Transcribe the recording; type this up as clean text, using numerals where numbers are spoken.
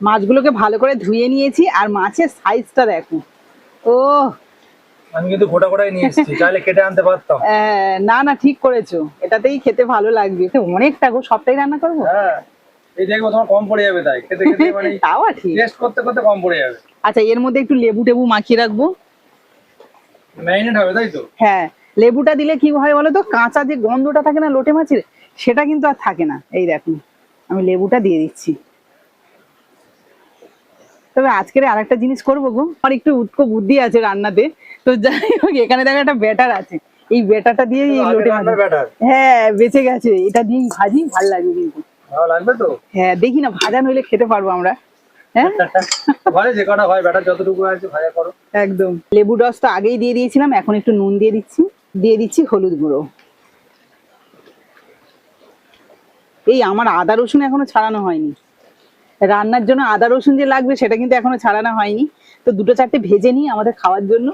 মাছগুলোকে ভালো করে ধুয়ে নিয়েছি আর মাছের সাইজটা দেখো। ও আমি কিন্তু গোটা গোটাই নিয়ে এসেছি, চাইলে কেটে আনতে পারতাম। না না, ঠিক করেছো, এটাতেই খেতে ভালো লাগবে। অনেকটা গো, সবটাই রান্না করবো। হ্যাঁ, এই দেখবো তোমার কম পড়ে যাবে, তাই খেতে খেতে মানে তাও ঠিক। টেস্ট করতে করতে কম পড়ে যাবে। আচ্ছা, এর মধ্যে একটু লেবু টেবু মাখিয়ে রাখবো। ম্যারিনেট হবে, তাই তো? হ্যাঁ, লেবুটা দিলে কি হয় বলো তো, কাঁচা যে গন্ধটা থাকে না লোটে মাছের, সেটা কিন্তু আর থাকে না। এই দেখুন, আমি লেবুটা দিয়ে দিচ্ছি। তবে আজকের আরেকটা জিনিস করবো গো, আমার একটু উটকো বুদ্ধি আছে রান্নাতে। তো যাই হোক, এখানে দেখো একটা ব্যাটার আছে, এই ব্যাটারটা দিয়ে এই লোটে মাছ, ব্যাটার হ্যাঁ বেঁচে গেছে, এটা দিয়ে ভাজি ভাল লাগবে কিন্তু। ভালো লাগবে তো? হ্যাঁ দেখি না, ভাজা নইলে খেতে পারবো আমরা। হ্যাঁ ঘরে যে কটা হয় ব্যাটার যতটুকু আছে ভাজা করো। একদম। লেবু রস তো আগেই দিয়ে দিয়েছিলাম, এখন একটু নুন দিয়ে দিচ্ছি, দিয়ে দিচ্ছি হলুদ গুঁড়ো। এই আমার আদা রসুন এখনো ছাড়ানো হয়নি, রান্নার জন্য আদা রসুন যে লাগবে সেটা কিন্তু এখনো ছাড়ানো হয়নি। তো দুটো চারটে ভেজে নিই আমাদের খাওয়ার জন্য,